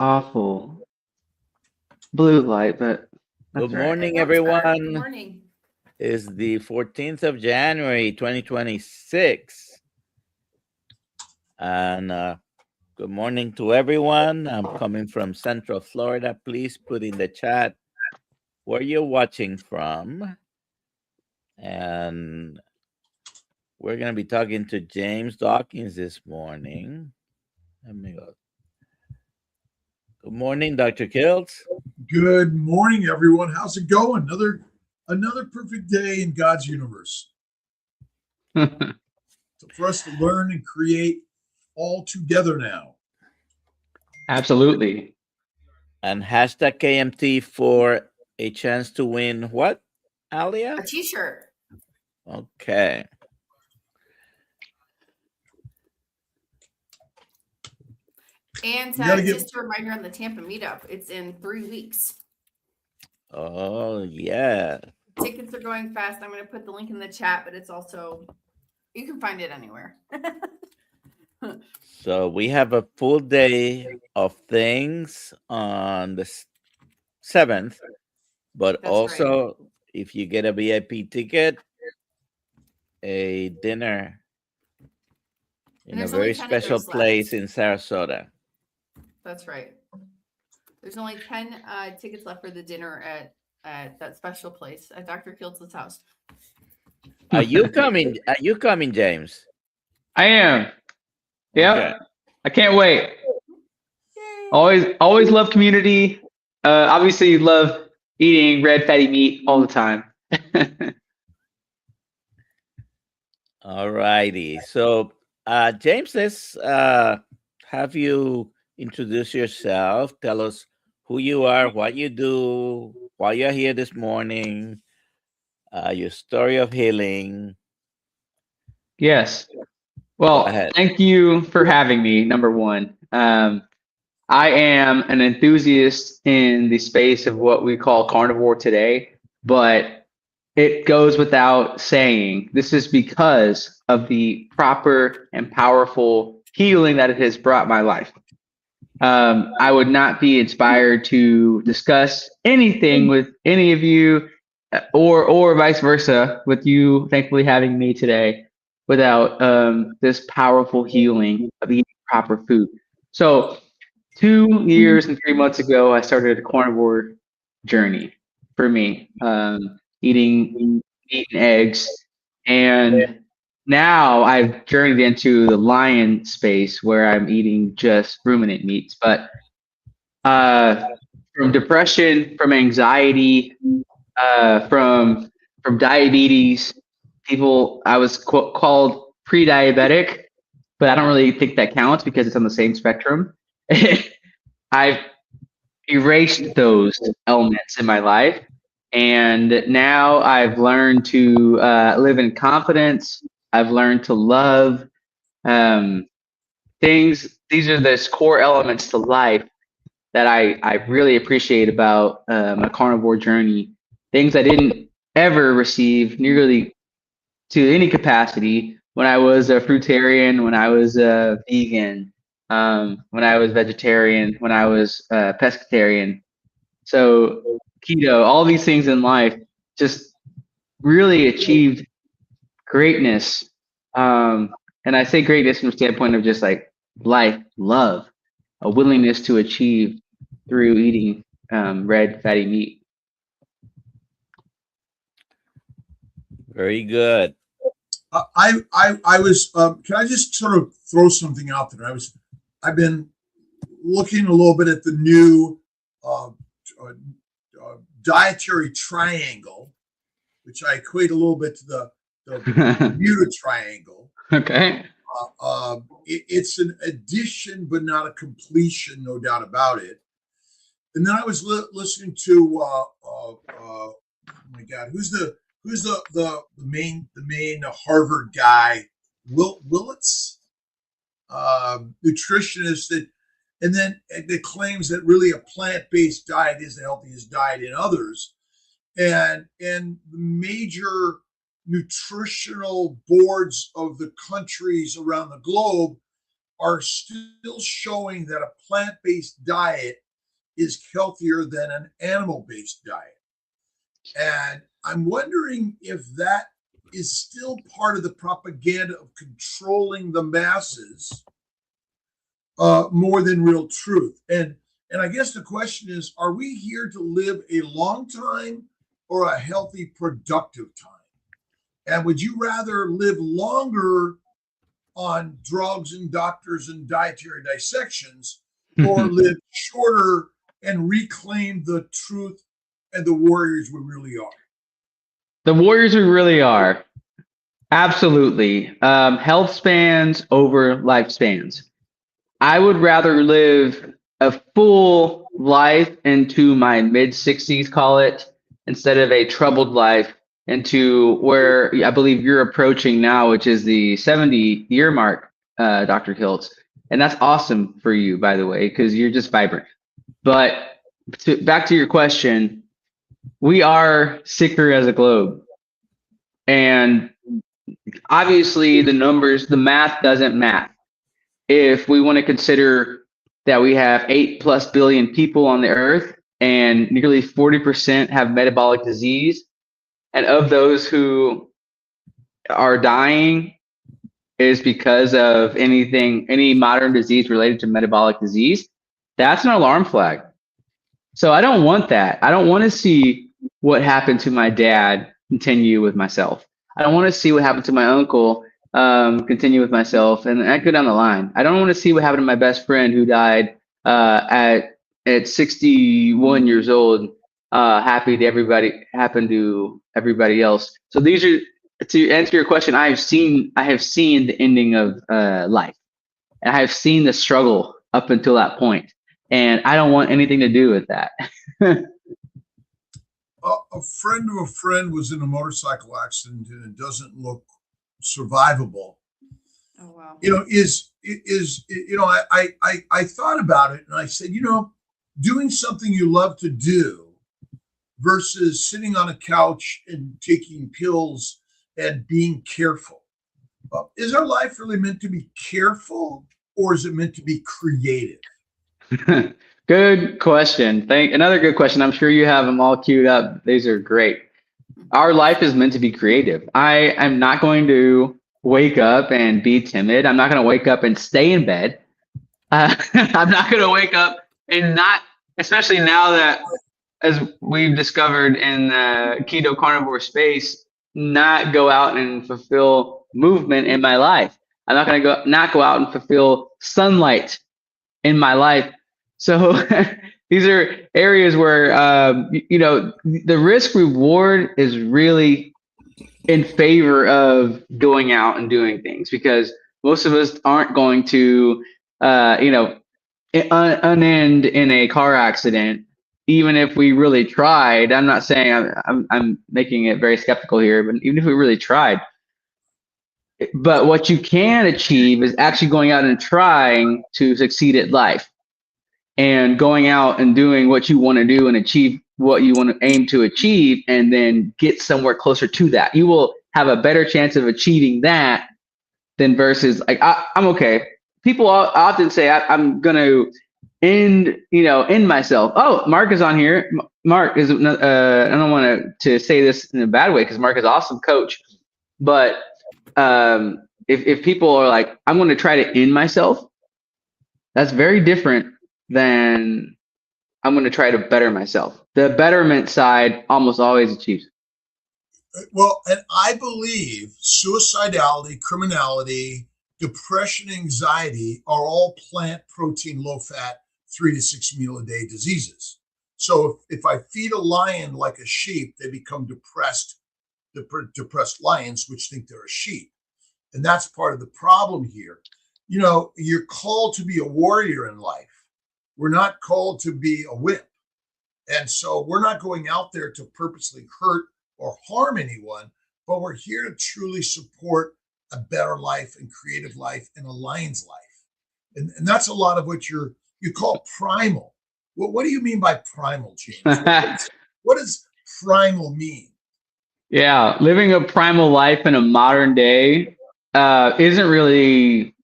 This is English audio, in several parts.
awful blue light, but Good that's all right. morning, It works better. Good everyone. morning. It's the 14th of January, 2026. And good morning to everyone. I'm coming from Central Florida. Please put in the chat where you're watching from. And we're going to be talking to James Dawkins this morning. Let me go. Good morning, Dr. Kiltz. Good morning, everyone. How's it going? Another perfect day in God's universe. So for us to learn and create all together now. Absolutely. And hashtag KMT for a chance to win what, Alia? A t-shirt. Okay. And You gotta just a reminder on the Tampa meetup. It's in 3 weeks. Oh, yeah. Tickets are going fast. I'm going to put the link in the chat, but it's also, you can find it anywhere. So we have a full day of things on the 7th, but That's also right. if you get a VIP ticket, a dinner in a there's only very 10 of special those place left. in Sarasota. That's right. There's only 10 tickets left for the dinner at that special place at Dr. Kiltz's house. Are you coming? Are you coming, James? I am. Yep. Okay. I can't wait. Yay. Always love community. Obviously love eating red fatty meat all the time. All righty. So, James, let's have you introduce yourself. Tell us who you are, what you do, why you're here this morning, your story of healing. Yes. Go Well, ahead. thank you for having me, number one. I am an enthusiast in the space of what we call carnivore today, but it goes without saying. This is because of the proper and powerful healing that it has brought my life. I would not be inspired to discuss anything with any of you, or vice versa, with you thankfully having me today, without this powerful healing of eating proper food. So 2 years and 3 months ago, I started a carnivore journey for me, eating meat and eggs. And now I've journeyed into the lion space where I'm eating just ruminant meats. But from depression, from anxiety, from diabetes, I was called pre-diabetic, but I don't really think that counts because it's on the same spectrum. I've erased those elements in my life, and now I've learned to live in confidence. I've learned to love things. These are the core elements to life that I really appreciate about my carnivore journey. Things I didn't ever receive nearly to any capacity when I was a fruitarian, when I was a vegan, when I was vegetarian, when I was pescatarian. So keto, all these things in life just really achieved greatness. And I say greatness from the standpoint of just like life, love, a willingness to achieve through eating red fatty meat. Very good. I was. Can I just sort of throw something out there? I've been looking a little bit at the new dietary triangle, which I equate a little bit to the Bermuda Triangle. Okay. It's an addition, but not a completion, no doubt about it. And then I was listening to oh my God, who's the main Harvard guy, Willits, nutritionist that claims that really a plant-based diet is the healthiest diet in others, and the major nutritional boards of the countries around the globe are still showing that a plant-based diet is healthier than an animal-based diet. And I'm wondering if that is still part of the propaganda of controlling the masses more than real truth. And I guess the question is, are we here to live a long time or a healthy, productive time? And would you rather live longer on drugs and doctors and dietary dissections, or live shorter and reclaim the truth and the warriors we really are? The warriors we really are. Absolutely. Health spans over lifespans. I would rather live a full life into my mid 60s, call it, instead of a troubled life into where I believe you're approaching now, which is the 70-year mark, Dr. Kiltz. And that's awesome for you, by the way, because you're just vibrant. But back to your question, we are sicker as a globe. And obviously the numbers, the math doesn't math. If we want to consider that we have 8+ billion people on the earth and nearly 40% have metabolic disease, and of those who are dying is because of any modern disease related to metabolic disease, that's an alarm flag. So I don't want that. I don't want to see what happened to my dad continue with myself. I don't want to see what happened to my uncle continue with myself, and I go down the line. I don't want to see what happened to my best friend who died at 61 years old. Happy to happen to everybody else. So these are, to answer your question, I have seen the ending of life, and I have seen the struggle up until that point, and I don't want anything to do with that. A friend of a friend was in a motorcycle accident, and it doesn't look survivable. Oh wow. I thought about it, and I said, doing something you love to do versus sitting on a couch and taking pills and being careful. Is our life really meant to be careful, or is it meant to be creative? Good question. Another good question. I'm sure you have them all queued up. These are great. Our life is meant to be creative. I am not going to wake up and be timid. I'm not going to wake up and stay in bed. I'm not going to wake up and not, especially now that, as we've discovered in the keto carnivore space, not go out and fulfill movement in my life. I'm not going to not go out and fulfill sunlight in my life. So these are areas where, the risk reward is really in favor of going out and doing things, because most of us aren't going to, unend in a car accident, even if we really tried. I'm not saying I'm making it very skeptical here, but even if we really tried. But what you can achieve is actually going out and trying to succeed at life, and going out and doing what you want to do and achieve what you want to aim to achieve, and then get somewhere closer to that. You will have a better chance of achieving that than versus like, I'm okay. People often say I'm going to end myself. Oh, Mark is on here. Mark is, I don't want to say this in a bad way, because Mark is an awesome coach. But if people are like, I'm going to try to end myself, that's very different than I'm going to try to better myself. The betterment side almost always achieves. Well, and I believe suicidality, criminality, depression, anxiety are all plant protein, low fat, 3 to 6 meal a day diseases. So if I feed a lion like a sheep, they become depressed lions, which think they're a sheep. And that's part of the problem here. You're called to be a warrior in life. We're not called to be a whip. And so we're not going out there to purposely hurt or harm anyone, but we're here to truly support a better life and creative life and a lion's life. And that's a lot of what you call primal. What do you mean by primal, James? What does primal mean? Yeah, living a primal life in a modern day isn't really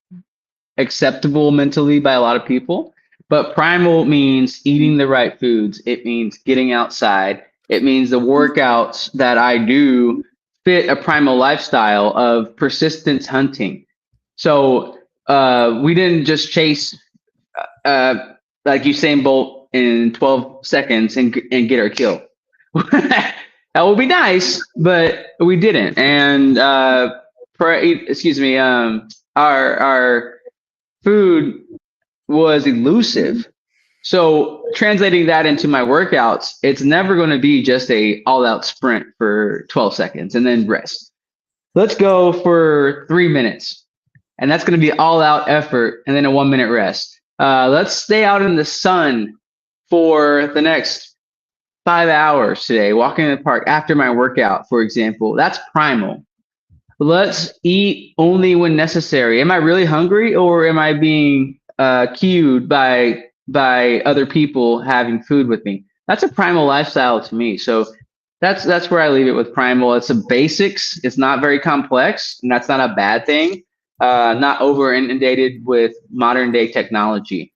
acceptable mentally by a lot of people. But primal means eating the right foods. It means getting outside. It means the workouts that I do fit a primal lifestyle of persistence hunting. So we didn't just chase uh, like Usain Bolt in 12 seconds and get our kill. That would be nice, but we didn't. And our food was elusive. So translating that into my workouts, it's never going to be just a all-out sprint for 12 seconds and then rest. Let's go for 3 minutes, and that's going to be all-out effort and then a 1 minute rest. Let's stay out in the sun for the next 5 hours today, walking in the park after my workout, for example. That's primal. Let's eat only when necessary. Am I really hungry, or am I being cued by other people having food with me? That's a primal lifestyle to me. So that's where I leave it with primal. It's the basics. It's not very complex, and that's not a bad thing. Not over inundated with modern day technology.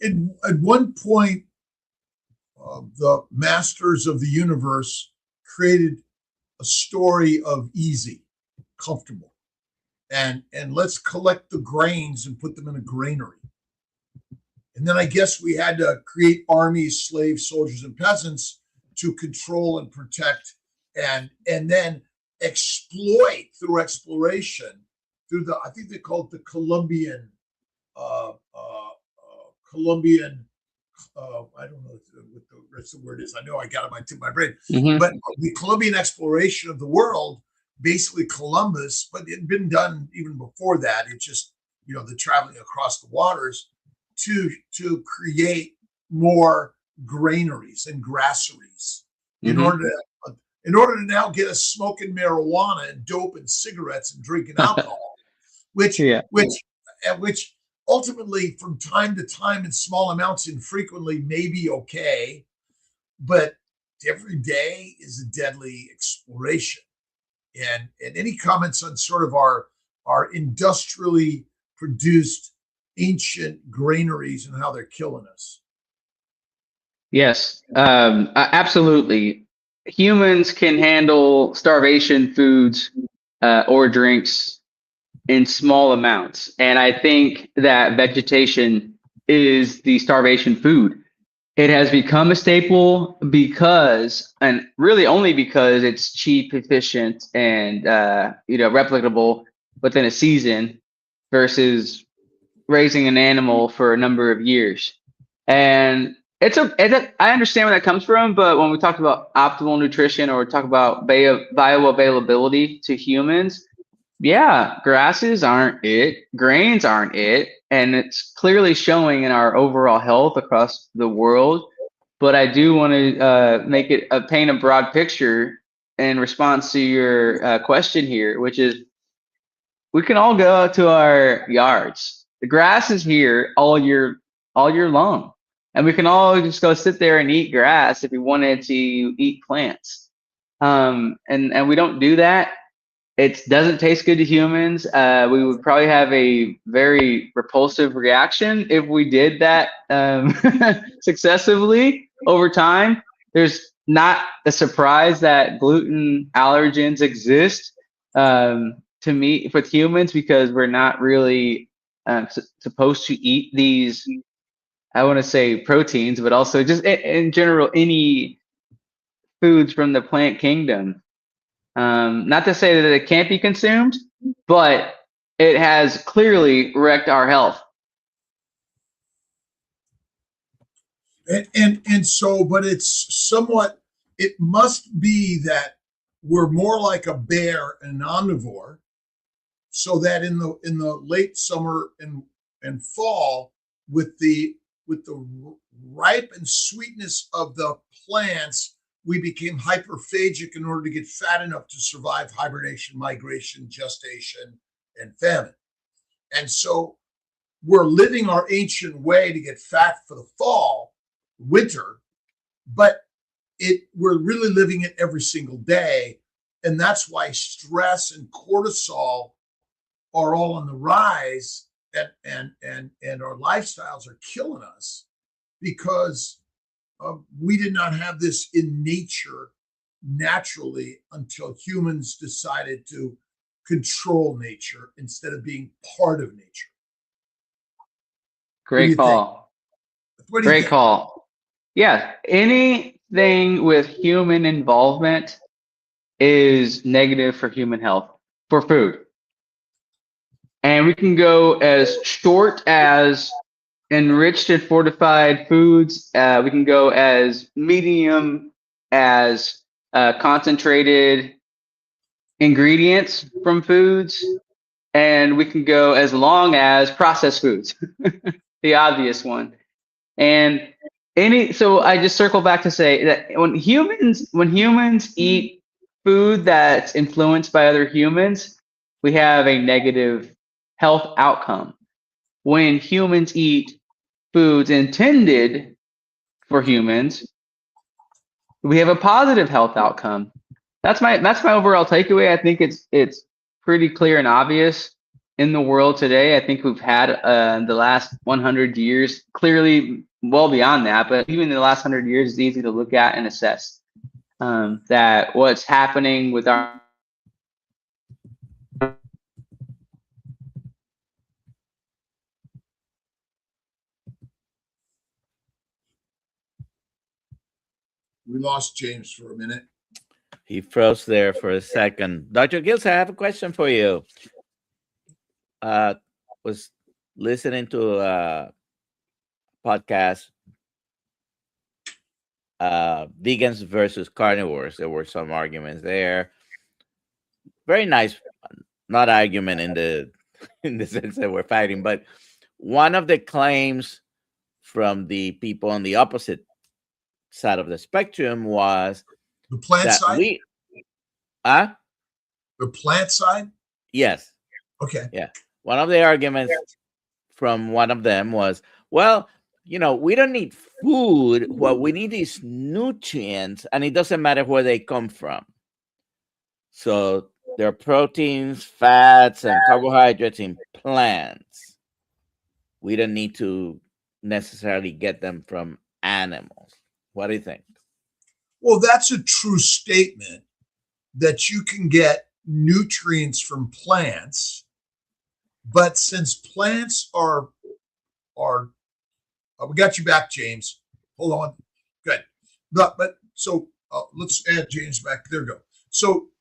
At one point, the masters of the universe created a story of easy, comfortable, and let's collect the grains and put them in a granary. And then I guess we had to create armies, slaves, soldiers, and peasants to control and protect, and then exploit through exploration, through the, I think they call it the Columbian, I don't know what the rest of the word is. I know I got it in my brain. Mm-hmm. But the Columbian exploration of the world, basically Columbus, but it had been done even before that. It just, the traveling across the waters to create more granaries and grasseries in order to now get us smoking marijuana and dope and cigarettes and drinking alcohol, which ultimately, from time to time in small amounts infrequently may be okay, but every day is a deadly exploration. And any comments on sort of our industrially produced ancient granaries and how they're killing us? Yes, absolutely. Humans can handle starvation foods or drinks in small amounts. And I think that vegetation is the starvation food. It has become a staple because, and really only because, it's cheap, efficient, and replicable within a season versus raising an animal for a number of years. And I understand where that comes from, but when we talk about optimal nutrition or talk about bioavailability to humans, yeah, grasses aren't it, grains aren't it, and it's clearly showing in our overall health across the world. But I do want to paint a broad picture in response to your question here, which is we can all go out to our yards. The grass is here all year long, and we can all just go sit there and eat grass if we wanted to eat plants. And we don't do that. It doesn't taste good to humans. We would probably have a very repulsive reaction if we did that successively over time. There's not a surprise that gluten allergens exist to me with humans, because we're not really supposed to eat these, I want to say proteins, but also just in general, any foods from the plant kingdom. Not to say that it can't be consumed, but it has clearly wrecked our health. And so, but it's somewhat, it must be that we're more like a bear and an omnivore, so that in the late summer and fall, with the ripe and sweetness of the plants, we became hyperphagic in order to get fat enough to survive hibernation, migration, gestation, and famine. And so we're living our ancient way to get fat for the fall, winter, but we're really living it every single day. And that's why stress and cortisol are all on the rise, and our lifestyles are killing us because we did not have this in nature naturally until humans decided to control nature instead of being part of nature. Great call. What do you Great think? call. Yeah, anything with human involvement is negative for human health, for food. And we can go as short as enriched and fortified foods. We can go as medium as concentrated ingredients from foods. And we can go as long as processed foods, the obvious one. And so I just circle back to say that when humans eat food that's influenced by other humans, we have a negative health outcome. When humans eat foods intended for humans, we have a positive health outcome. That's my overall takeaway. I think it's pretty clear and obvious in the world today. I think we've had the last 100 years, clearly well beyond that, but even in the last 100 years, it's easy to look at and assess that what's happening with our We lost James for a minute. He froze there for a second. Dr. Kiltz, I have a question for you. Was listening to a podcast, vegans versus carnivores. There were some arguments there. Very nice, not argument in the sense that we're fighting, but one of the claims from the people on the opposite side of the spectrum was the plant that side. The plant side. Yes. Okay. Yeah. One of the arguments from one of them was, well, we don't need food. What we need is nutrients, and it doesn't matter where they come from. So there are proteins, fats, and carbohydrates in plants. We don't need to necessarily get them from animals. What do you think? Well, that's a true statement, that you can get nutrients from plants, but since plants are we got you back, James. Hold on. Good. But so let's add James back. There we go. So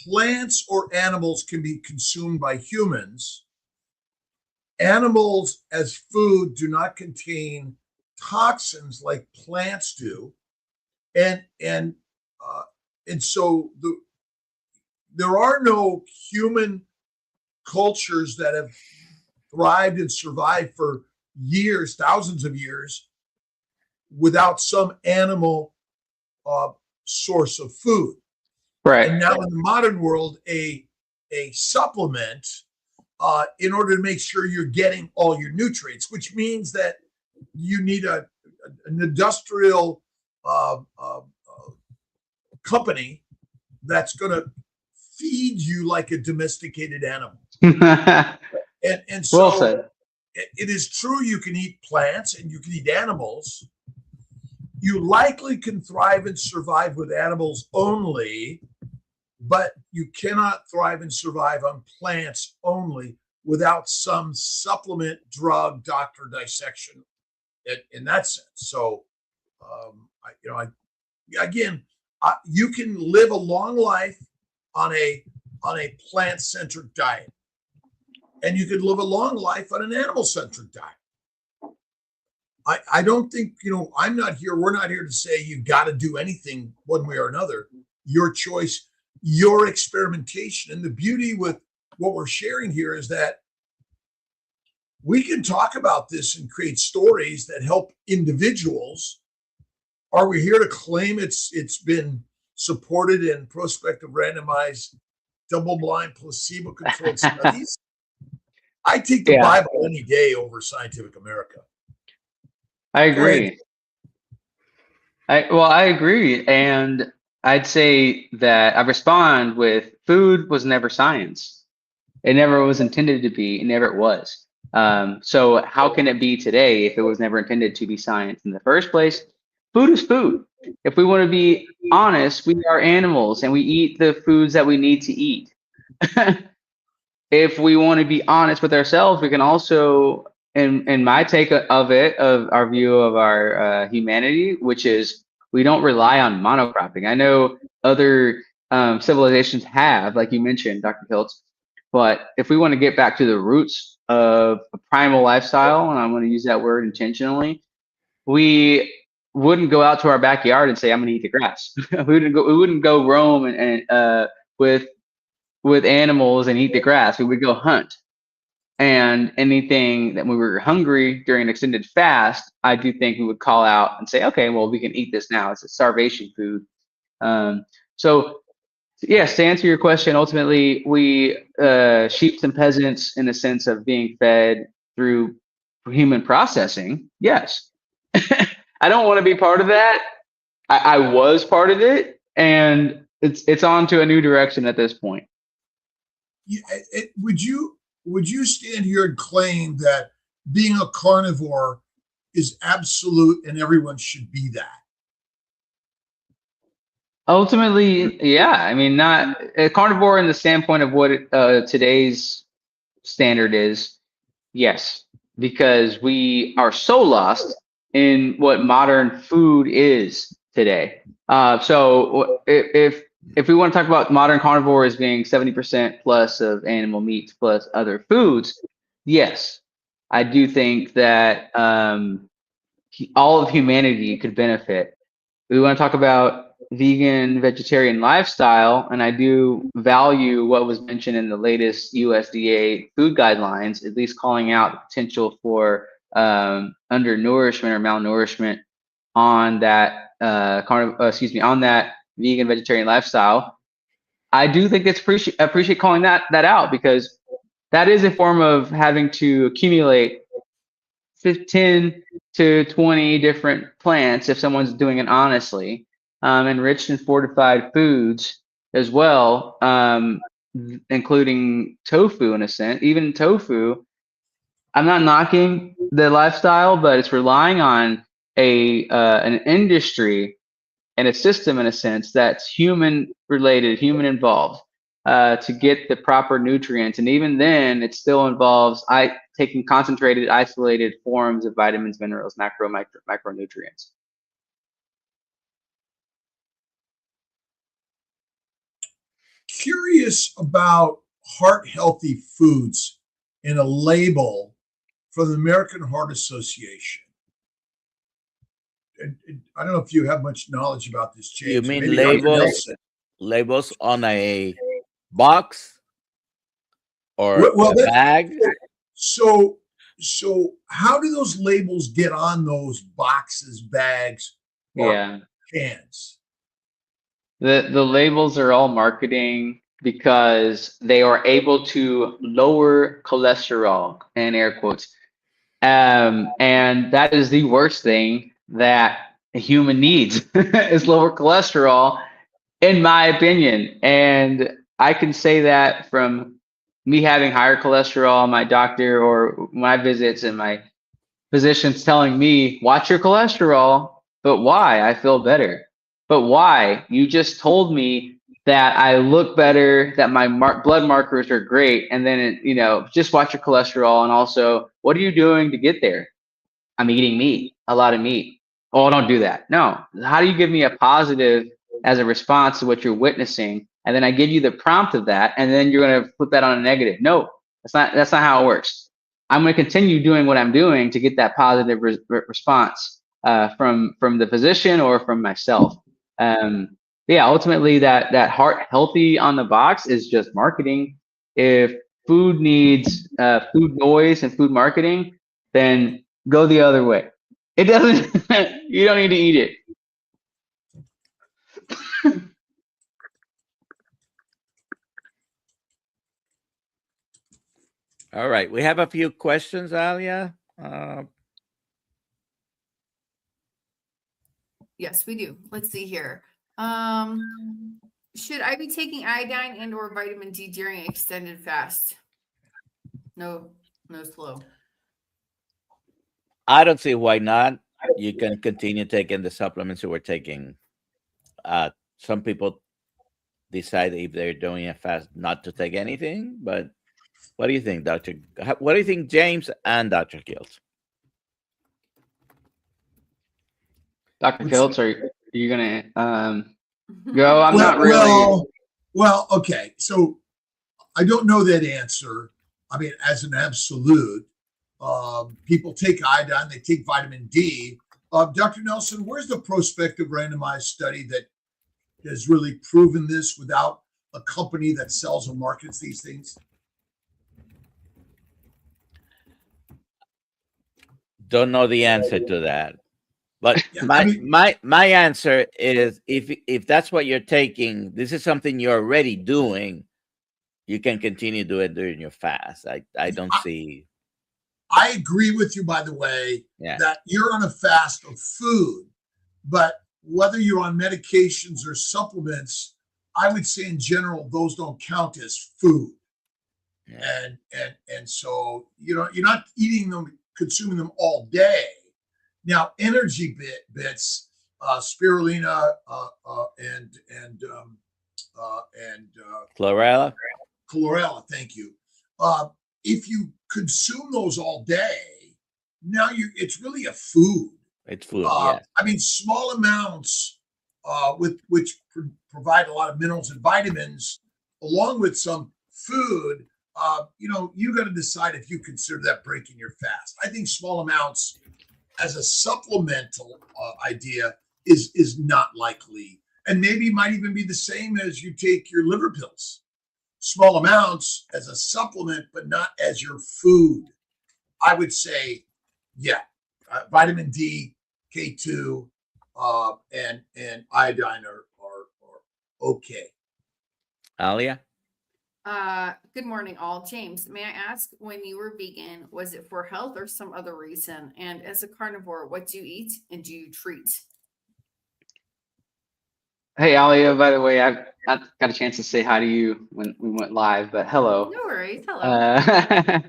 plants or animals can be consumed by humans. Animals as food do not contain toxins like plants do, and so there are no human cultures that have thrived and survived for years, thousands of years, without some animal source of food. right. And now in the modern world, a supplement in order to make sure you're getting all your nutrients, which means that you need an industrial company that's going to feed you like a domesticated animal. And so Well said. it is true you can eat plants and you can eat animals. You likely can thrive and survive with animals only, but you cannot thrive and survive on plants only without some supplement, drug, doctor dissection in that sense. So, you can live a long life on a plant-centric diet, and you could live a long life on an animal-centric diet. I don't think, we're not here to say you got to do anything one way or another. Your choice, your experimentation. And the beauty with what we're sharing here is that we can talk about this and create stories that help individuals. Are we here to claim it's been supported in prospective randomized double-blind placebo-controlled studies? I take the Bible any day over Scientific America. I agree. I agree. And I'd say that I respond with food was never science. It never was intended to be. It never was. So how can it be today if it was never intended to be science in the first place? Food is food. If we want to be honest, we are animals and we eat the foods that we need to eat. If we want to be honest with ourselves, we can also, in my take of it, of our view of our humanity, which is we don't rely on monocropping. I know other civilizations have, like you mentioned, Dr. Kiltz, but if we want to get back to the roots of a primal lifestyle, and I'm going to use that word intentionally, we wouldn't go out to our backyard and say, "I'm going to eat the grass." We wouldn't go roam and with animals and eat the grass. We would go hunt. And anything that when we were hungry during an extended fast, I do think we would call out and say, okay, well, we can eat this now. It's a starvation food. So, yes, to answer your question, ultimately, we sheep and peasants in the sense of being fed through human processing. Yes. I don't want to be part of that. I was part of it, and it's on to a new direction at this point. Would you stand here and claim that being a carnivore is absolute and everyone should be that? Ultimately, yeah. I mean, not a carnivore in the standpoint of what today's standard is. Yes, because we are so lost in what modern food is today. So if we want to talk about modern carnivore as being 70% plus of animal meats plus other foods, yes, I do think that all of humanity could benefit. We want to talk about vegan, vegetarian lifestyle, and I do value what was mentioned in the latest USDA food guidelines, at least calling out the potential for undernourishment or malnourishment on that on that vegan vegetarian lifestyle. I do think it's appreciate calling that out because that is a form of having to accumulate 10 to 20 different plants if someone's doing it honestly, enriched and fortified foods as well, including tofu in a sense. Even tofu, I'm not knocking the lifestyle, but it's relying on an industry and a system in a sense that's human related, human involved, to get the proper nutrients. And even then, it still involves taking concentrated, isolated forms of vitamins, minerals, micronutrients. Curious about heart healthy foods in a label from the American Heart Association. I don't know if you have much knowledge about this, James. You mean Maybe Dr. labels? Nelson. Labels on a box or Well, a bag? So how do those labels get on those boxes, bags, or Yeah. cans? The labels are all marketing because they are able to lower cholesterol, in air quotes. And that is the worst thing that a human needs is lower cholesterol, in my opinion. And I can say that from me having higher cholesterol, my doctor or my visits and my physicians telling me, watch your cholesterol. But why? I feel better. But why? You just told me that I look better, that my blood markers are great, and then just watch your cholesterol. And also, what are you doing to get there? I'm eating meat, a lot of meat. Oh, don't do that. No. How do you give me a positive as a response to what you're witnessing? And then I give you the prompt of that, and then you're going to flip that on a negative. No, that's not how it works. I'm going to continue doing what I'm doing to get that positive response from the physician or from myself. Yeah, ultimately that heart healthy on the box is just marketing. If food needs food noise and food marketing, then go the other way. It doesn't, you don't need to eat it. All right. We have a few questions, Alia. Yes, we do. Let's see here. Should I be taking iodine and or vitamin D during extended fast? No slow. I don't see why not. You can continue taking the supplements you were taking. Some people decide if they're doing a fast not to take anything, but what do you think, Doctor? What do you think, James and Dr. Kiltz? Dr. Kiltz, are you gonna go? I'm not really. Well, okay. So I don't know that answer. I mean, as an absolute, people take iodine, they take vitamin D. Dr. Nelson, where's the prospective randomized study that has really proven this without a company that sells or markets these things? Don't know the answer to that. But Yeah, my answer is if that's what you're taking, this is something you're already doing, you can continue to do it during your fast. I don't see. I agree with you, by the way, that you're on a fast of food, but whether you're on medications or supplements, I would say in general, those don't count as food. Yeah. And so, you're not eating them, consuming them all day. Now, energy bits, spirulina and chlorella. Chlorella, thank you. If you consume those all day, now it's really a food. It's food. Yeah. I mean, small amounts, which provide a lot of minerals and vitamins, along with some food. You got to decide if you consider that breaking your fast. I think small amounts as a supplemental idea is not likely, and maybe might even be the same as you take your liver pills. Small amounts as a supplement, but not as your food. I would say, vitamin D, K2, and iodine are okay. Alia? Good morning, all. James, may I ask, when you were vegan, was it for health or some other reason? And as a carnivore, what do you eat and do you treat? Hey, Alia, by the way, I've not got a chance to say hi to you when we went live, but hello. No worries. Hello.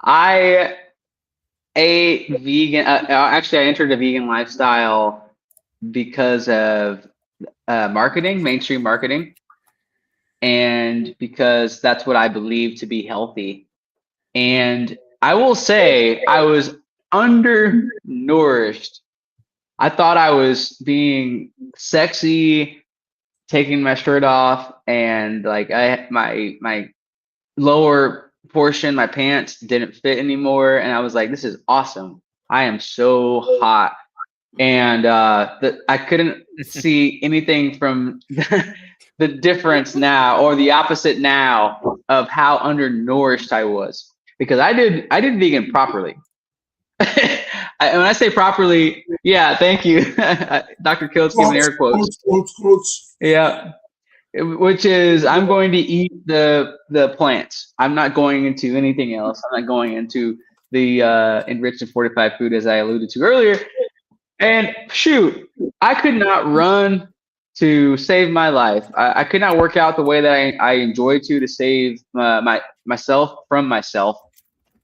I ate vegan. Actually, I entered a vegan lifestyle because of marketing, mainstream marketing, and because that's what I believe to be healthy. And I will say I was undernourished. I thought I was being sexy, taking my shirt off, and like my lower portion, my pants didn't fit anymore, and I was like, this is awesome. I am so hot. And I couldn't see anything from the difference now, or the opposite now, of how undernourished I was, because I did vegan properly. When I say properly, thank you, Dr. Kiltz, giving air quotes. Quotes. Yeah, which is I'm going to eat the plants. I'm not going into anything else. I'm not going into the enriched and fortified food, as I alluded to earlier. And shoot, I could not run to save my life. I could not work out the way that I enjoy to save myself from myself.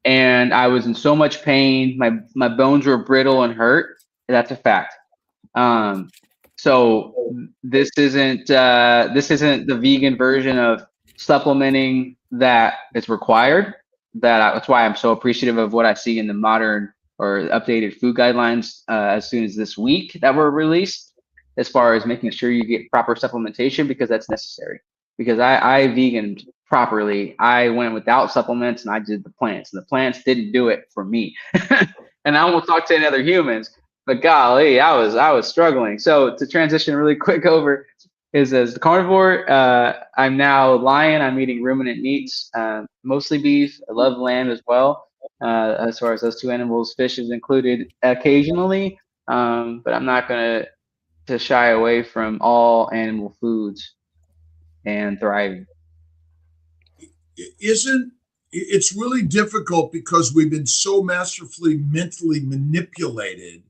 And I was in so much pain. My bones were brittle and hurt. That's a fact. So this isn't the vegan version of supplementing that is required. That's why I'm so appreciative of what I see in the modern or updated food guidelines as soon as this week that were released, as far as making sure you get proper supplementation, because that's necessary. Because I veganed properly. I went without supplements and I did the plants, and the plants didn't do it for me. And I won't talk to any other humans, but golly, I was struggling. So to transition really quick over is, as the carnivore, I'm now lion. I'm eating ruminant meats, mostly beef. I love lamb as well. As far as those two animals, fish is included occasionally, but I'm not going to shy away from all animal foods and thriving. It's really difficult because we've been so masterfully mentally manipulated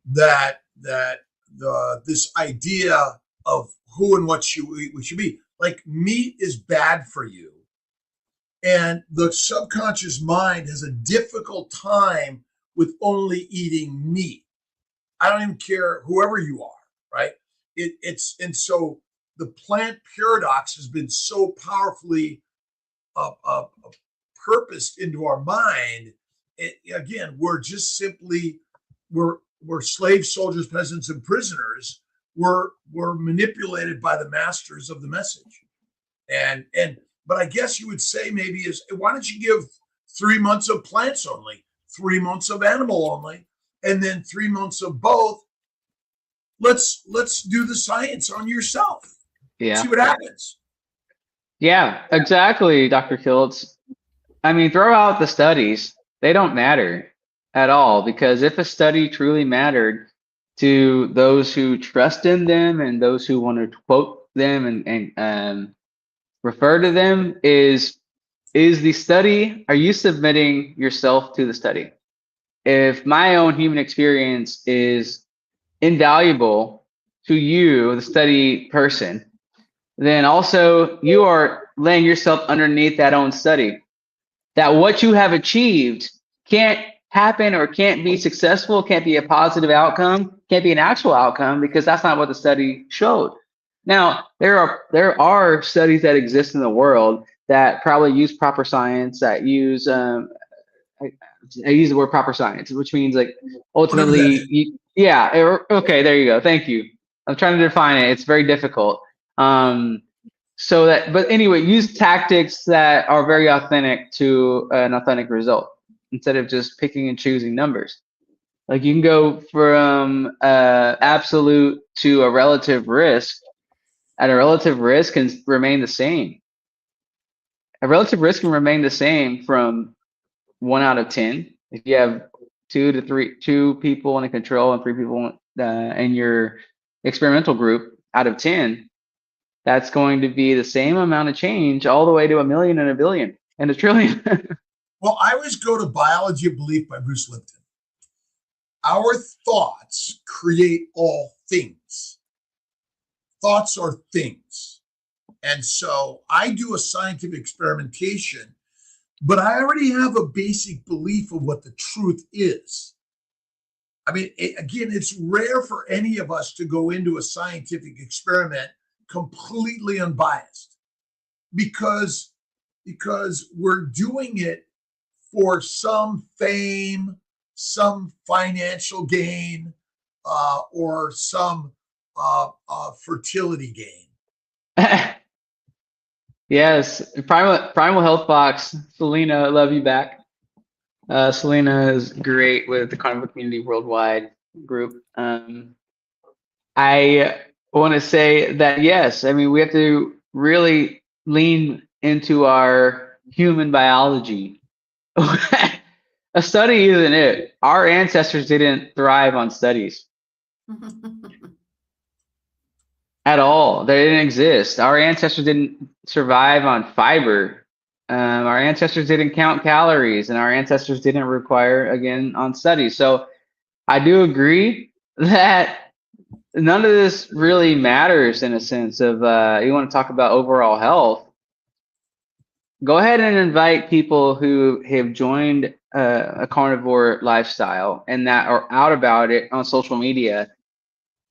that this idea of who and what you eat, what should be. Like meat is bad for you. And the subconscious mind has a difficult time with only eating meat. I don't even care whoever you are, right? And so the plant paradox has been so powerfully purposed into our mind. Again, we're just simply we're slave soldiers, peasants, and prisoners. We're manipulated by the masters of the message. But I guess you would say maybe is why don't you give 3 months of plants only, 3 months of animal only, and then 3 months of both. Let's do the science on yourself. Yeah. See what happens. Yeah, exactly, Dr. Kiltz. I mean, throw out the studies. They don't matter at all, because if a study truly mattered to those who trust in them and those who want to quote them and refer to them, is the study, are you submitting yourself to the study? If my own human experience is invaluable to you, the study person, then also you are laying yourself underneath that own study. That what you have achieved can't happen or can't be successful, can't be a positive outcome, can't be an actual outcome, because that's not what the study showed. Now, there are studies that exist in the world that probably use proper science, that use I use the word proper science, which means like ultimately, okay, there you go. Thank you. I'm trying to define it. It's very difficult. So that, but anyway, use tactics that are very authentic to an authentic result instead of just picking and choosing numbers. Like you can go from absolute to a relative risk, and a relative risk can remain the same. A relative risk can remain the same from 1 out of 10. If you have 2 people in a control and 3 people in your experimental group out of 10, that's going to be the same amount of change all the way to 1 million and 1 billion and 1 trillion. Well, I always go to Biology of Belief by Bruce Lipton. Our thoughts create all things. Thoughts are things. And so I do a scientific experimentation, but I already have a basic belief of what the truth is. I mean, again, it's rare for any of us to go into a scientific experiment completely unbiased because we're doing it for some fame, some financial gain, or some fertility gain. Yes, Primal Health Box. Selena, love you back. Selena is great with the Carnivore Community Worldwide group. I want to say that yes, I mean we have to really lean into our human biology. A study isn't it. Our ancestors didn't thrive on studies at all. They didn't exist. Our ancestors didn't survive on fiber. Our ancestors didn't count calories, and our ancestors didn't require, again, on studies. So I do agree that none of this really matters in a sense of you want to talk about overall health. Go ahead and invite people who have joined a carnivore lifestyle and that are out about it on social media,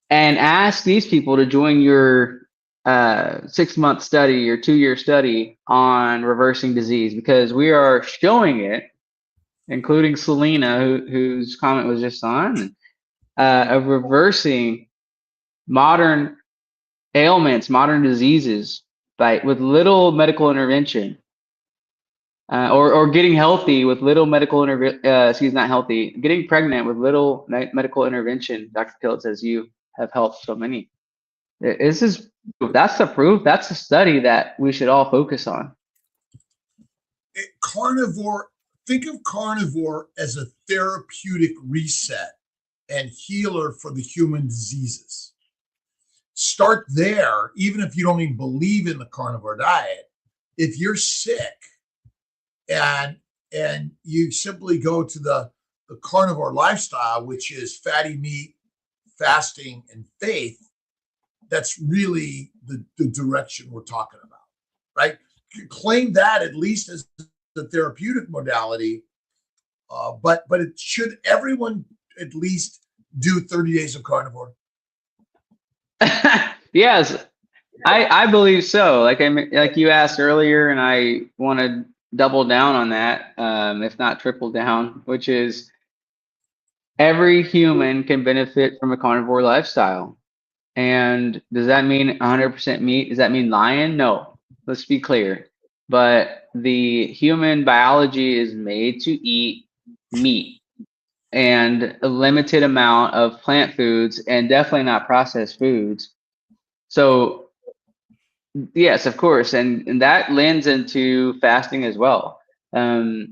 and ask these people to join your 6-month study, your 2-year study on reversing disease, because we are showing it, including Selena, whose comment was just on, of reversing modern ailments, modern diseases with little medical intervention. Or getting healthy with little medical getting pregnant with little medical intervention, Dr. Kiltz, as you have helped so many. That's the proof. That's the study that we should all focus on. Carnivore, think of carnivore as a therapeutic reset and healer for the human diseases. Start there, even if you don't even believe in the carnivore diet. If you're sick, and you simply go to the carnivore lifestyle, which is fatty meat, fasting and faith, that's really the direction we're talking about, right? Claim that at least as the therapeutic modality, but it should everyone at least do 30 days of carnivore? Yes, I believe so. Like you asked earlier, and I want to double down on that, if not triple down, which is every human can benefit from a carnivore lifestyle. And does that mean 100% meat? Does that mean lion? No, let's be clear. But the human biology is made to eat meat and a limited amount of plant foods and definitely not processed foods. So yes, of course, and that lends into fasting as well. I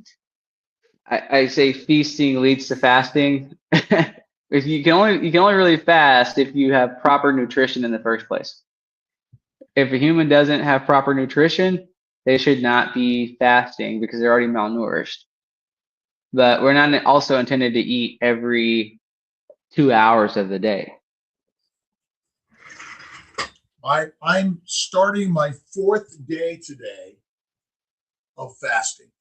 say feasting leads to fasting. If you can only really fast if you have proper nutrition in the first place. If a human doesn't have proper nutrition, they should not be fasting because they're already malnourished. But we're not also intended to eat every 2 hours of the day. I'm starting my 4th day today of fasting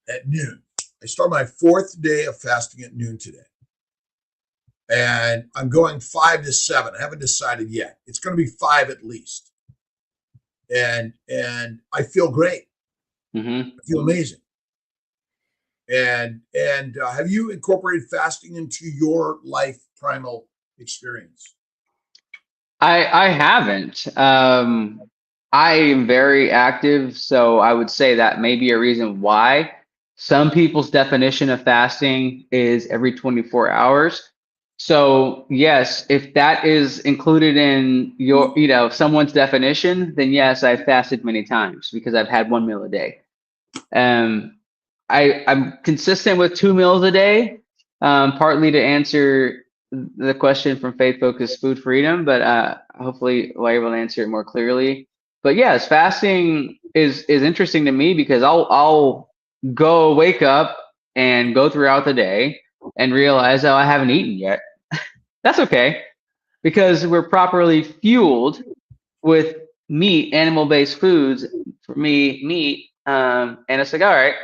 at noon. I start my 4th day of fasting at noon today. And I'm going 5 to 7. I haven't decided yet. It's going to be 5 at least. And I feel great. Mm-hmm. I feel amazing. And have you incorporated fasting into your life primal experience? I haven't. I am very active, so I would say that may be a reason why. Some people's definition of fasting is every 24 hours. So yes, if that is included in your, someone's definition, then yes, I've fasted many times because I've had 1 meal a day. I'm consistent with 2 meals a day, partly to answer the question from Faith Focused Food Freedom, but hopefully we're able to answer it more clearly. But yes, fasting is interesting to me because I'll go wake up and go throughout the day and realize, oh, I haven't eaten yet. That's okay because we're properly fueled with meat, animal-based foods. For me, meat, and it's like, all right,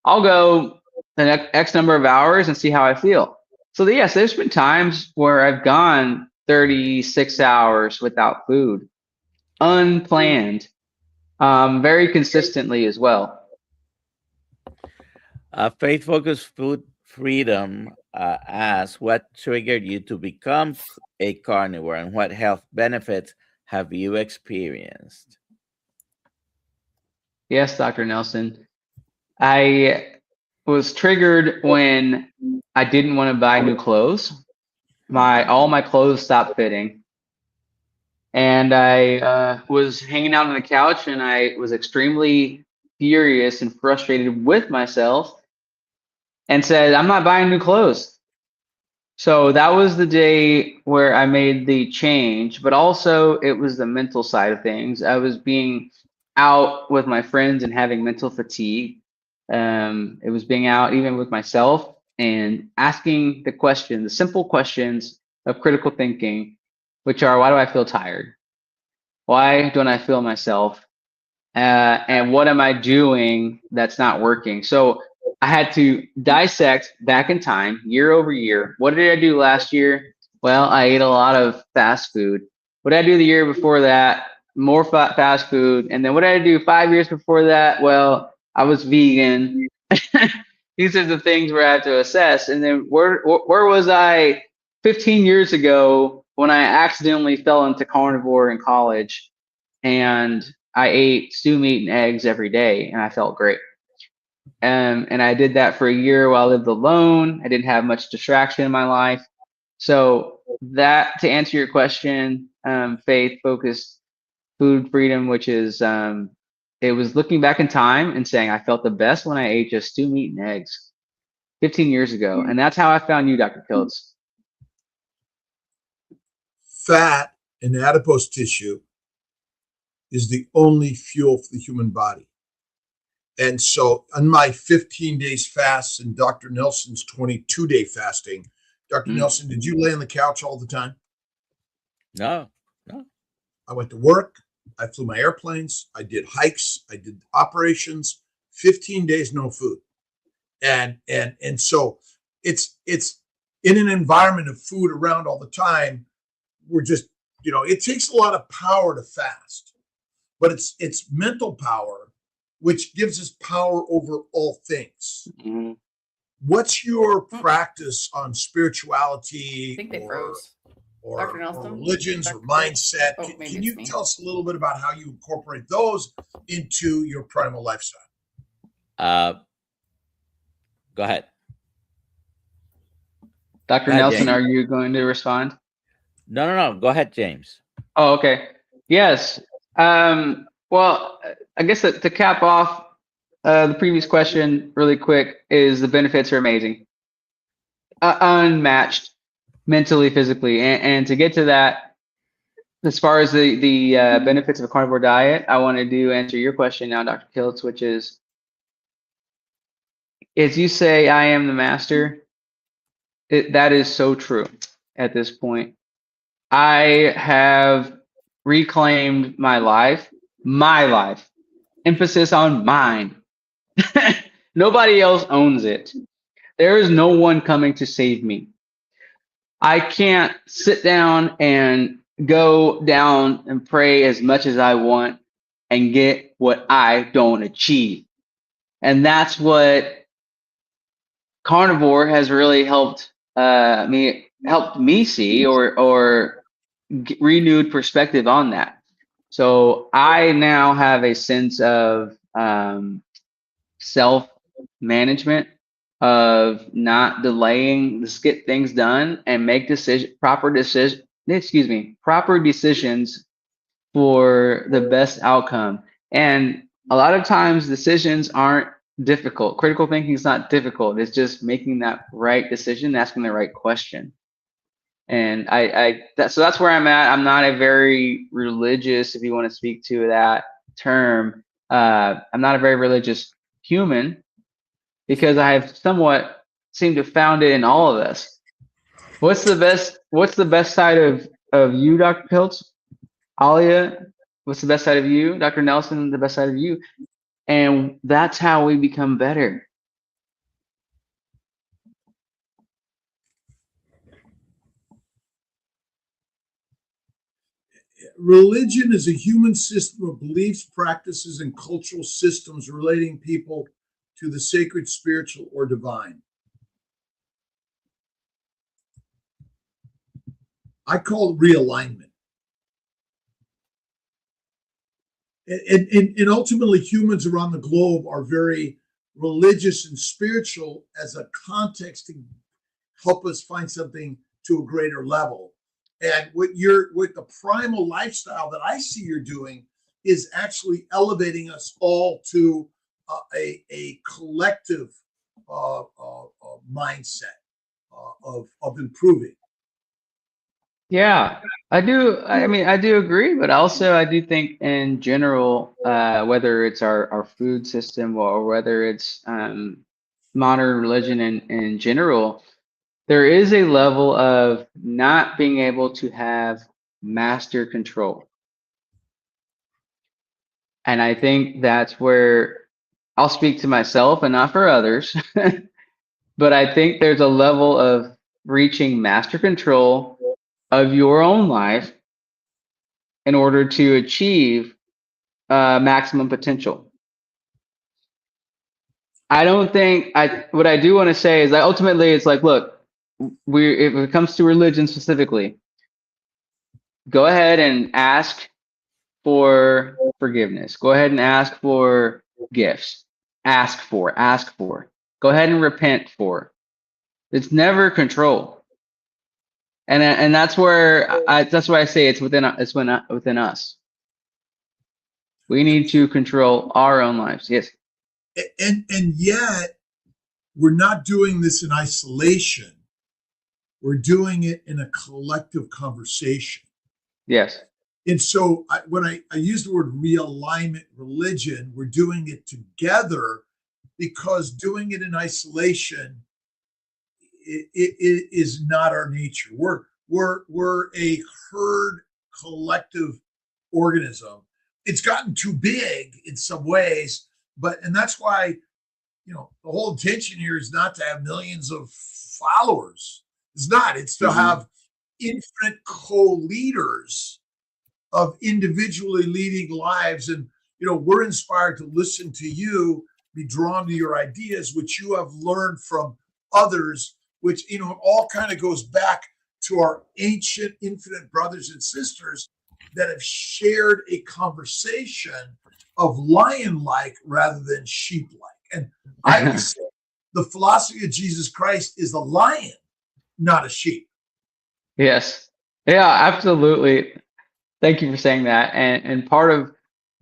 I'll go the next X number of hours and see how I feel. So yes, there's been times where I've gone 36 hours without food, unplanned, very consistently as well. Faith Focused Food Freedom asks, what triggered you to become a carnivore and what health benefits have you experienced? Yes, Dr. Nelson. I was triggered when I didn't want to buy new clothes. All my clothes stopped fitting. And I was hanging out on the couch and I was extremely furious and frustrated with myself and said, I'm not buying new clothes. So that was the day where I made the change, but also it was the mental side of things. I was being out with my friends and having mental fatigue. It was being out even with myself and asking the simple questions of critical thinking, which are, why do I feel tired? Why don't I feel myself? And what am I doing that's not working? So I had to dissect back in time, year over year. What did I do last year? Well, I ate a lot of fast food. What did I do the year before that? More fast food. And then what did I do 5 years before that? Well, I was vegan. These are the things where I have to assess. And then where was I 15 years ago when I accidentally fell into carnivore in college and I ate stew meat and eggs every day and I felt great. And I did that for a year while I lived alone. I didn't have much distraction in my life. So that, to answer your question, Faith Focused Food Freedom, which is, it was looking back in time and saying I felt the best when I ate just stew meat and eggs 15 years ago. And that's how I found you, Dr. Kiltz. Fat and adipose tissue is the only fuel for the human body. And so on my 15 days fast and Dr. Nelson's 22-day fasting, Dr. Nelson, did you lay on the couch all the time? No. I went to work. I flew my airplanes. I did hikes. I did operations. 15 days, no food. And so it's in an environment of food around all the time. We're just, it takes a lot of power to fast, but it's mental power, which gives us power over all things. Mm-hmm. What's your practice on spirituality? I think they froze. Or Dr. Nelson? religions Dr. or mindset? Oh, Can maybe you it's me. tell us a little bit about how you incorporate those into your primal lifestyle? Go ahead. Dr. Hi, Nelson, James. are you going to respond? No. Go ahead, James. Oh, okay. Yes. Well, I guess to cap off the previous question really quick is the benefits are amazing, unmatched mentally, physically. And to get to that, as far as the benefits of a carnivore diet, I want to answer your question now, Dr. Kiltz, which is, as you say, I am the master. That is so true at this point. I have reclaimed my life, emphasis on mine. Nobody else owns it. There is no one coming to save me. I can't sit down and go down and pray as much as I want and get what I don't achieve. And that's what carnivore has really helped me see or renewed perspective on that. So I now have a sense of self-management, of not delaying, let's get things done and make proper decisions for the best outcome. And a lot of times decisions aren't difficult. Critical thinking is not difficult. It's just making that right decision, asking the right question. And so that's where I'm at. I'm not a very religious, if you want to speak to that term. I'm not a very religious human because I have somewhat seemed to found it in all of us. What's the best side of you, Dr. Kiltz? Alia, what's the best side of you? Dr. Nelson, the best side of you? And that's how we become better. Religion is a human system of beliefs, practices, and cultural systems relating people to the sacred, spiritual, or divine. I call it realignment. And ultimately, humans around the globe are very religious and spiritual as a context to help us find something to a greater level. And with the primal lifestyle that I see you're doing is actually elevating us all to a collective mindset of improving. Yeah, I do. I do agree, but also I do think in general, whether it's our food system or whether it's modern religion in general, there is a level of not being able to have master control. And I think that's where I'll speak to myself and not for others, but I think there's a level of reaching master control of your own life in order to achieve maximum potential. I don't think what I do want to say is that ultimately it's like, look, if it comes to religion specifically, go ahead and ask for forgiveness. Go ahead and ask for gifts. Ask for. Go ahead and repent for. It's never control. And that's where that's why I say it's within us. We need to control our own lives. Yes. And yet we're not doing this in isolation. We're doing it in a collective conversation. Yes. And so when I use the word realignment religion, we're doing it together, because doing it in isolation it is not our nature. We're a herd collective organism. It's gotten too big in some ways, and that's why, the whole intention here is not to have millions of followers. It's not. It's to have infinite co-leaders of individually leading lives. And, we're inspired to listen to you, be drawn to your ideas, which you have learned from others, which, it all kind of goes back to our ancient infinite brothers and sisters that have shared a conversation of lion-like rather than sheep-like. And I would say the philosophy of Jesus Christ is a lion, not a sheep. Yes. Yeah, absolutely. Thank you for saying that. And part of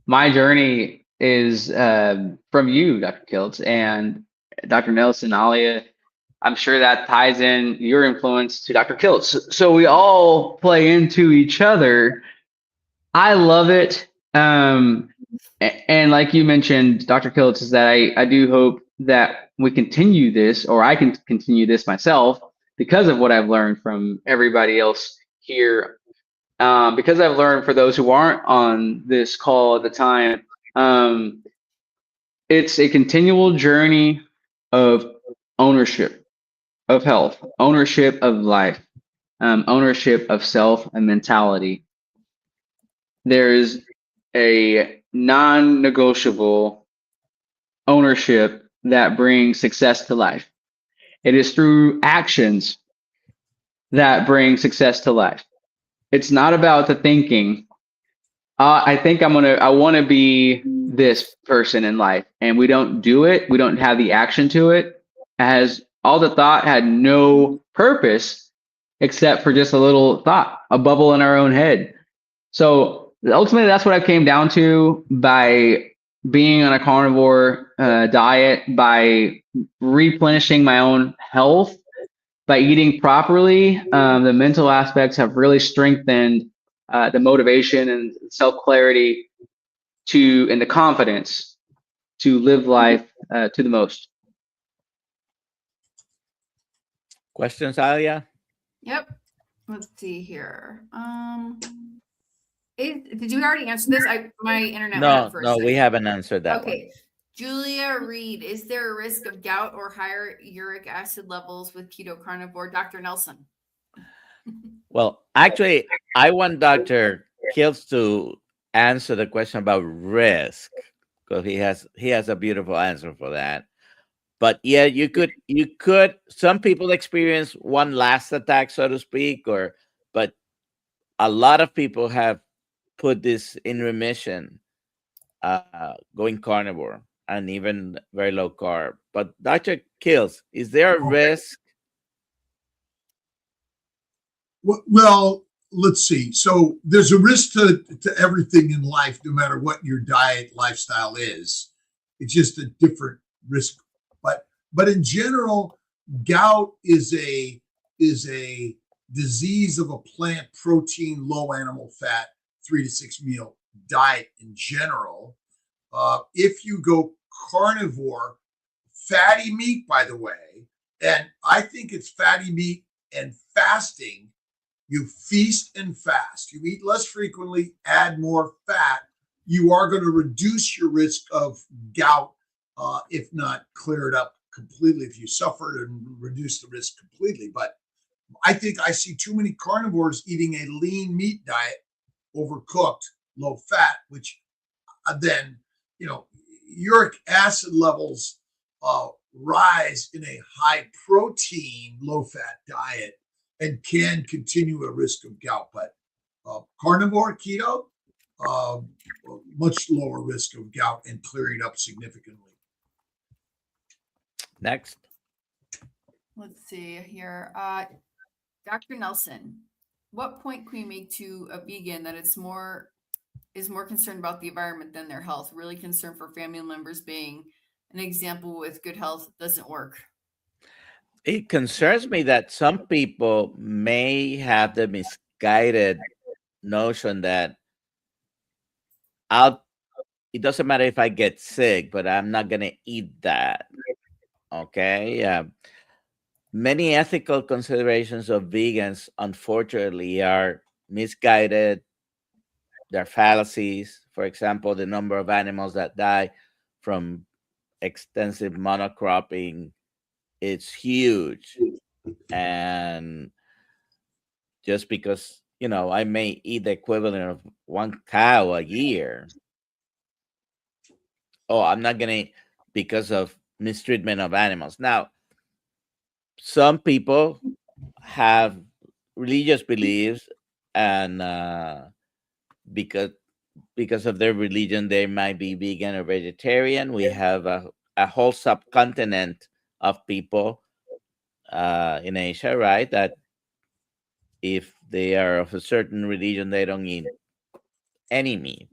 my journey is from you, Dr. Kiltz, and Dr. Nelson, Alia. I'm sure that ties in your influence to Dr. Kiltz. So we all play into each other. I love it. And like you mentioned, Dr. Kiltz, is that I do hope that we continue this, or I can continue this myself, because of what I've learned from everybody else here. Because I've learned, for those who aren't on this call at the time, it's a continual journey of ownership of health, ownership of life, ownership of self and mentality. There's a non-negotiable ownership that brings success to life. It is through actions that bring success to life. It's not about the thinking. I think I want to be this person in life, and we don't do it. We don't have the action to it. As all the thought had no purpose except for just a little thought, a bubble in our own head. So ultimately, that's what I came down to by being on a carnivore diet, by replenishing my own health, by eating properly. The mental aspects have really strengthened the motivation and self-clarity and the confidence to live life to the most. Questions, Alia? Yep. Let's see here. Did you already answer this? My internet went out for a second. We haven't answered that one. Okay. Julia Reed, is there a risk of gout or higher uric acid levels with keto carnivore? Dr. Nelson. Well, actually, I want Dr. Kiltz to answer the question about risk, because he has a beautiful answer for that. But yeah, you could. Some people experience one last attack, so to speak, but a lot of people have put this in remission, going carnivore and even very low carb. But Dr. Kiltz, is there a risk? Well, let's see. So there's a risk to everything in life, no matter what your diet lifestyle is. It's just a different risk. But in general, gout is a disease of a plant protein, low animal fat, 3 to 6 meal diet in general. If you go carnivore, fatty meat, by the way, and I think it's fatty meat and fasting. You feast and fast. You eat less frequently, add more fat. You are going to reduce your risk of gout, if not clear it up completely, if you suffered, and reduce the risk completely. But I think I see too many carnivores eating a lean meat diet, overcooked, low fat, which then, uric acid levels rise in a high protein, low fat diet, and can continue a risk of gout. But carnivore, keto, much lower risk of gout and clearing up significantly. Next. Let's see here. Dr. Nelson, what point can we make to a vegan that is more concerned about the environment than their health, really concerned for family members being an example with good health doesn't work? It concerns me that some people may have the misguided notion that it doesn't matter if I get sick, but I'm not going to eat that. Okay. many ethical considerations of vegans, unfortunately, are misguided. They're fallacies. For example, the number of animals that die from extensive monocropping, it's huge. And just because, I may eat the equivalent of one cow a year, I'm not going to, because of mistreatment of animals. Now, some people have religious beliefs, and because of their religion, they might be vegan or vegetarian. We have a whole subcontinent of people in Asia, right? That if they are of a certain religion, they don't eat any meat.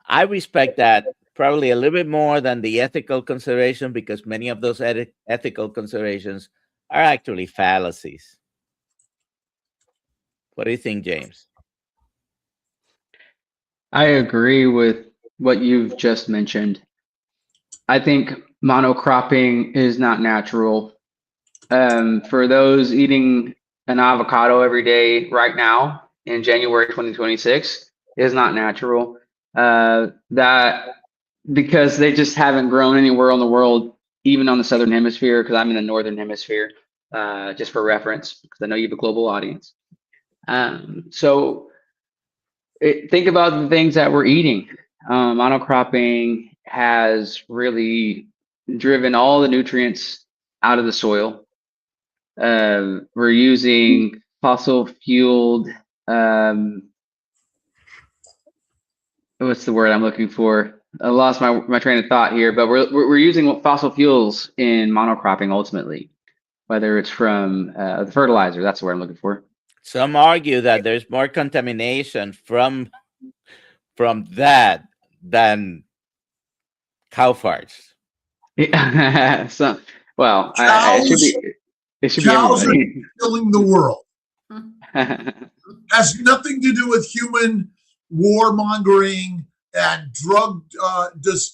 I respect that probably a little bit more than the ethical consideration, because many of those ethical considerations are actually fallacies. What do you think, James? I agree with what you've just mentioned. I think monocropping is not natural. For those eating an avocado every day right now in January 2026, is not natural. That because they just haven't grown anywhere in the world, even on the southern hemisphere, because I'm in the northern hemisphere, just for reference, because I know you have a global audience. So think about the things that we're eating. Monocropping has really driven all the nutrients out of the soil. We're using fossil fueled, what's the word I'm looking for? I lost my train of thought here, but we're using fossil fuels in monocropping ultimately, whether it's from the fertilizer, that's the word I'm looking for. Some argue that there's more contamination from that than cow farts. So, well, it should be Cows are everybody. killing the world. Has nothing to do with human warmongering and drug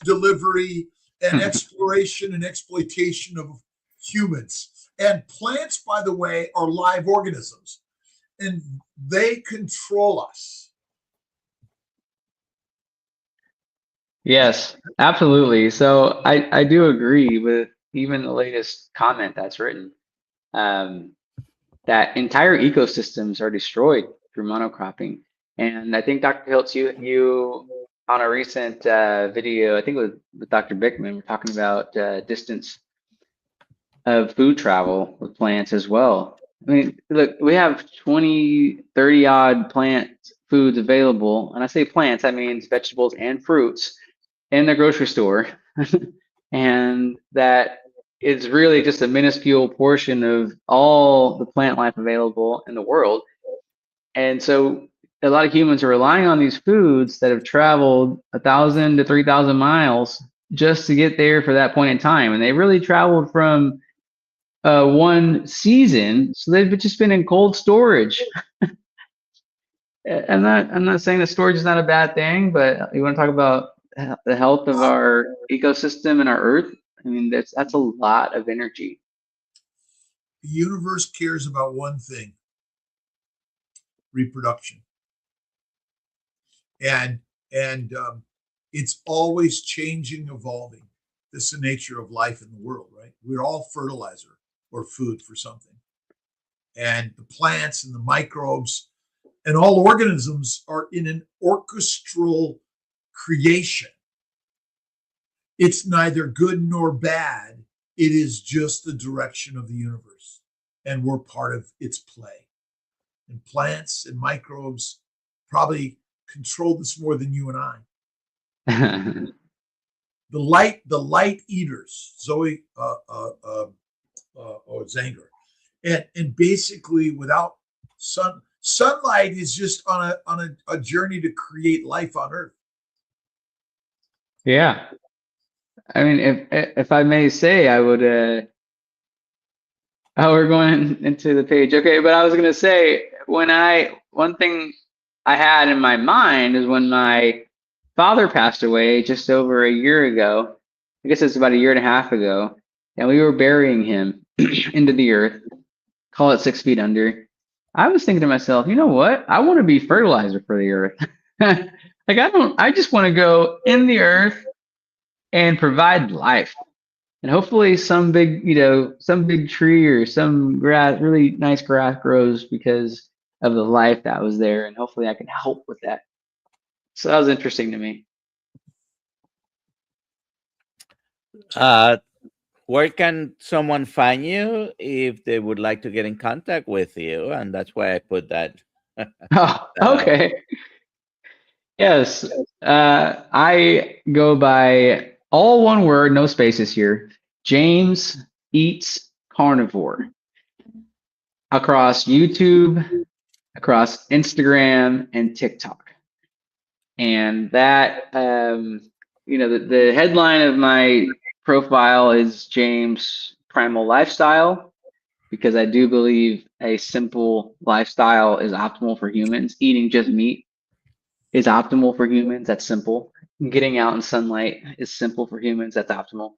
delivery and exploration and exploitation of humans. And plants, by the way, are live organisms, and they control us. Yes, absolutely. So I do agree with even the latest comment that's written, that entire ecosystems are destroyed through monocropping. And I think Dr. Kiltz, you on a recent video, I think with Dr. Bickman, we're talking about distance of food travel with plants as well. I mean, look, we have 20, 30 odd plant foods available. And I say plants, that means vegetables and fruits in the grocery store. And that is really just a minuscule portion of all the plant life available in the world. And so a lot of humans are relying on these foods that have traveled 1,000 to 3,000 miles just to get there for that point in time. And they really traveled from one season, so they've just been in cold storage. I'm not saying that storage is not a bad thing, but you want to talk about the health of our ecosystem and our earth. I mean, that's a lot of energy. The universe cares about one thing: reproduction. And it's always changing, evolving. This is the nature of life in the world, right? We're all fertilizer or food for something. And the plants and the microbes and all organisms are in an orchestral creation. It's neither good nor bad. It is just the direction of the universe. And we're part of its play. And plants and microbes probably control this more than you and I. The light eaters, Zoe Zanger, and basically without sunlight is just on a journey to create life on Earth. Yeah, I mean, if I may say, I would. Oh, we're going into the page. Okay, but I was gonna say one thing I had in my mind is when my father passed away just over a year ago. I guess it's about a year and a half ago. and we were burying him into the earth, call it 6 feet under. I was thinking to myself, you know what? I want to be fertilizer for the earth. I just want to go in the earth and provide life. And hopefully some big tree or some grass, really nice grass grows because of the life that was there. And hopefully I can help with that. So that was interesting to me. Where can someone find you if they would like to get in contact with you? And that's why I put that. Oh, okay. Yes. I go by all one word, no spaces here. James Eats Carnivore. Across YouTube, across Instagram, and TikTok. And that, the headline of my profile is James Primal Lifestyle, because I do believe a simple lifestyle is optimal for humans. Eating just meat is optimal for humans. That's simple. Getting out in sunlight is simple for humans. That's optimal.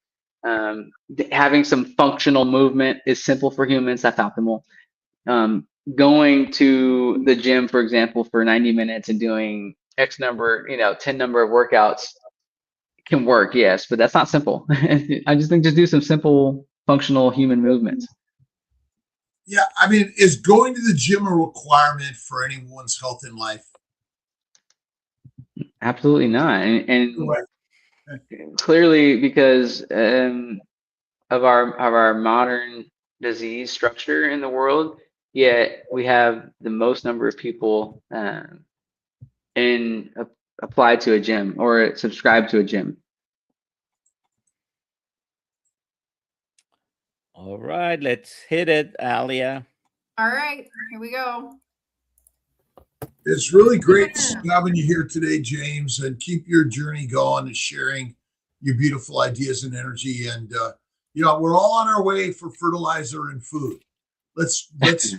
Having some functional movement is simple for humans. That's optimal. Going to the gym, for example, for 90 minutes and doing X number, 10 number of workouts can work, yes, but that's not simple. I just think just do some simple functional human movements. Yeah, I mean, is going to the gym a requirement for anyone's health in life? Absolutely not. And Right. clearly because of our modern disease structure in the world, yet we have the most number of people applied to a gym or subscribe to a gym. All right, let's hit it, Alia. All right, here we go. It's really great having you here today, James, and keep your journey going and sharing your beautiful ideas and energy. And we're all on our way for fertilizer and food. Let's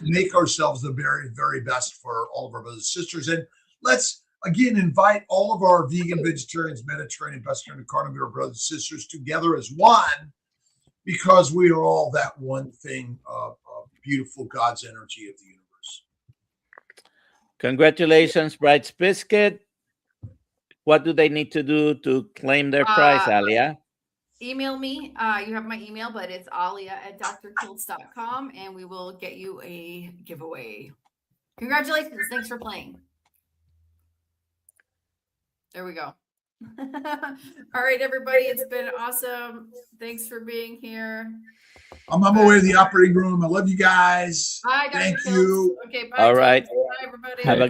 make ourselves the very, very best for all of our brothers and sisters. And let's again invite all of our vegan, vegetarians, Mediterranean, pescatarian, carnivore brothers and sisters together as one, because we are all that one thing of beautiful God's energy of the universe. Congratulations, Bride's Biscuit. What do they need to do to claim their prize, Alia? Email me. You have my email, but it's alia@drkiltz.com, and we will get you a giveaway. Congratulations. Thanks for playing. There we go. All right, everybody. It's been awesome. Thanks for being here. I'm on my way to the operating room. I love you guys. Bye, Dr. Thank Kiltz. you. Okay, bye. All right. Bye, everybody. Have a